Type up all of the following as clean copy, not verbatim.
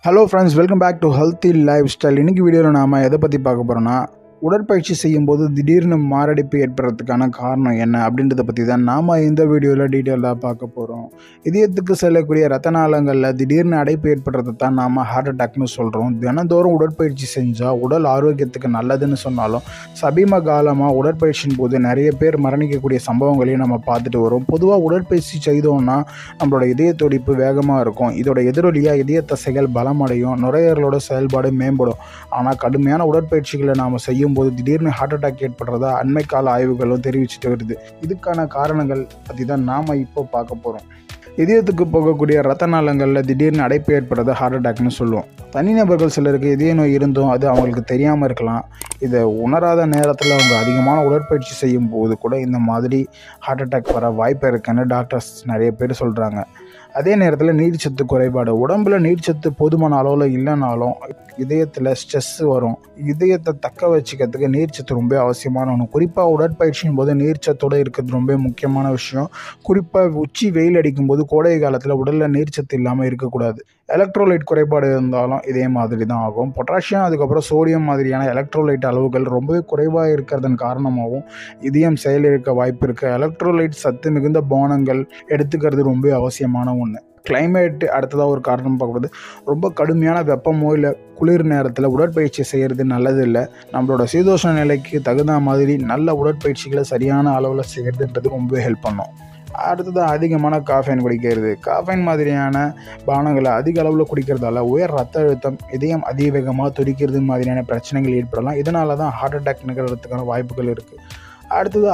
Hello friends, welcome back to healthy lifestyle. இன்றைக்கி வீடியோவில் நாம் எதை பற்றி பார்க்க போகிறோன்னா, உடற்பயிற்சி செய்யும்போது திடீர்னு மாரடைப்பு ஏற்படுறதுக்கான காரணம் என்ன அப்படின்றத பற்றி தான் நாம் இந்த வீடியோவில் டீட்டெயிலாக பார்க்க போகிறோம். இதயத்துக்கு செல்லக்கூடிய ரத்த நாளங்களில் திடீர்னு அடைப்பு ஏற்படுறது தான் நாம் ஹார்ட் அட்டாக்னு சொல்கிறோம். தினந்தோறும் உடற்பயிற்சி செஞ்சால் உடல் ஆரோக்கியத்துக்கு நல்லதுன்னு சொன்னாலும் சமீப காலமாக உடற்பயிற்சியின் போது நிறைய பேர் மரணிக்கக்கூடிய சம்பவங்களையும் நம்ம பார்த்துட்டு வரோம். பொதுவாக உடற்பயிற்சி செய்தோம்னா நம்மளோட இதய துடிப்பு வேகமாக இருக்கும். இதோட எதிரொலியாக இதய தசைகள் பலமடையும், நுரையீரலோட செயல்பாடு மேம்படும். ஆனால் கடுமையான உடற்பயிற்சிகளை நாம் செய்யும்போது திடீர்னு ஹார்ட் அட்டாக் ஏற்படுறதா அண்மை கால ஆய்வுகளும் தெரிவிச்சுட்டு வருது. இதுக்கான காரணங்கள் பற்றி தான் நாம் இப்போ பார்க்க போகிறோம். இதயத்துக்கு போகக்கூடிய ரத்த நாளங்களில் திடீர்னு அடைப்பு ஏற்படுறத ஹார்ட் அட்டாக்னு சொல்லுவோம். தனிநபர்கள் சிலருக்கு இதய நோய் இருந்தும் அது அவங்களுக்கு தெரியாமல் இருக்கலாம். இதை உணராத நேரத்தில் அவங்க அதிகமான உடற்பயிற்சி செய்யும் போது கூட இந்த மாதிரி ஹார்ட் அட்டாக் வர வாய்ப்பு இருக்குன்னு டாக்டர்ஸ் நிறைய பேர் சொல்கிறாங்க. அதே நேரத்தில் நீர்ச்சத்து குறைபாடு, உடம்புல நீர்ச்சத்து போதுமான அளவில் இல்லைனாலும் இதயத்தில் ஸ்ட்ரெஸ் வரும். இதயத்தை தக்க வச்சுக்கிறதுக்கு நீர்ச்சத்து ரொம்ப அவசியமான ஒன்று. குறிப்பாக உடற்பயிற்சியின் போது நீர்ச்சத்தோடு இருக்கிறது ரொம்ப முக்கியமான விஷயம். குறிப்பாக உச்சி வெயில் அடிக்கும்போது கோடை காலத்தில் உடலில் நீர்ச்சத்து இல்லாமல் இருக்கக்கூடாது. எலக்ட்ரோலைட் குறைபாடு இருந்தாலும் இதே மாதிரி தான் ஆகும். பொட்டாசியம் அதுக்கப்புறம் சோடியம் மாதிரியான எலக்ட்ரோலைட் அளவுகள் ரொம்பவே குறைவாக இருக்கிறதன் காரணமாகவும் இதயம் செயலிழக்க வாய்ப்பு இருக்குது. எலக்ட்ரோலைட் சத்து மிகுந்த பானங்கள் எடுத்துக்கிறது ரொம்ப அவசியமான ஒன்று. கிளைமேட் அடுத்ததாக ஒரு காரணம் பார்க்கக்கூடாது. ரொம்ப கடுமையான வெப்பமோ இல்லை குளிர் நேரத்தில் உடற்பயிற்சி செய்கிறது நல்லது இல்லை. நம்மளோட சீதோஷ்ண நிலைக்கு தகுந்த மாதிரி நல்ல உடற்பயிற்சிகளை சரியான அளவில் செய்கிறதுன்றது ரொம்ப ஹெல்ப் பண்ணும். அடுத்ததாக அதிகமான காஃபைன் குடிக்கிறது. காஃபைன் மாதிரியான பானங்களை அதிக அளவில் குடிக்கிறதால உயர் ரத்த அழுத்தம், இதயம் அதிவேகமாக துடிக்கிறது மாதிரியான பிரச்சனைகள் ஏற்படலாம். இதனால தான் ஹார்ட் அட்டாக் நிகழ்கிறதுக்கான வாய்ப்புகள் இருக்குது. அடுத்தது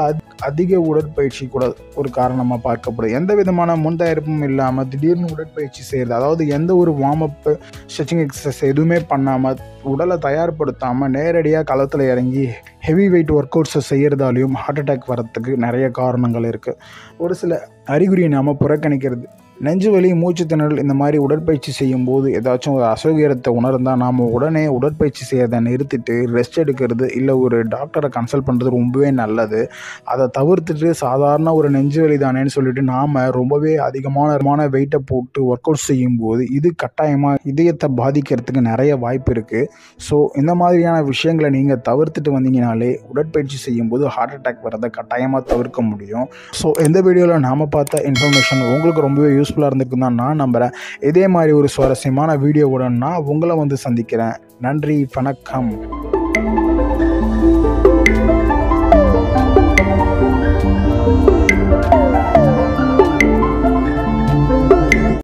அதிக உடற்பயிற்சி கூட ஒரு காரணமாக பார்க்கப்படுது. எந்த விதமான முன் தயாரிப்பும் இல்லாமல் திடீர்னு உடற்பயிற்சி செய்கிறது, அதாவது எந்த ஒரு வார்ம் அப்பு ஸ்ட்ரெச்சிங் எக்ஸசைஸ் எதுவுமே பண்ணாமல் உடலை தயார்படுத்தாமல் நேரடியாக களத்தில் இறங்கி ஹெவி வெயிட் ஒர்க் அவுட்ஸை செய்கிறதாலையும் ஹார்ட் அட்டாக் வரத்துக்கு நிறைய காரணங்கள் இருக்குது. ஒரு சில அறிகுறியை நாம் புறக்கணிக்கிறது. நெஞ்சு வலி, மூச்சு திணறல், இந்த மாதிரி உடற்பயிற்சி செய்யும்போது ஏதாச்சும் ஒரு அசௌகரியத்தை உணர்ந்தால் நாம் உடனே உடற்பயிற்சி செய்யறதை நிறுத்திட்டு ரெஸ்ட் எடுக்கிறது இல்லை ஒரு டாக்டரை கன்சல்ட் பண்ணுறது ரொம்பவே நல்லது. அதை தவிர்த்துட்டு சாதாரண ஒரு நெஞ்சு வலி தானேன்னு சொல்லிட்டு நாம் ரொம்பவே அதிகமான வெயிட்டை போட்டு ஒர்க் அவுட் செய்யும்போது இது கட்டாயமாக இதயத்தை பாதிக்கிறதுக்கு நிறைய வாய்ப்பு இருக்குது. ஸோ இந்த மாதிரியான விஷயங்களை நீங்கள் தவிர்த்துட்டு வந்தீங்கனாலே உடற்பயிற்சி செய்யும்போது ஹார்ட் அட்டாக் வரதை கட்டாயமாக தவிர்க்க முடியும். ஸோ இந்த வீடியோவில் நாம் பார்த்த இன்ஃபர்மேஷன் உங்களுக்கு ரொம்பவே யூஸ்ஃபுல்லாக இருந்திருக்குன்னு தான் நான் நம்புகிறேன். இதே மாதிரி ஒரு சுவாரஸ்யமான வீடியோவுடன் நான் உங்களை வந்து சந்திக்கிறேன். நன்றி, வணக்கம்.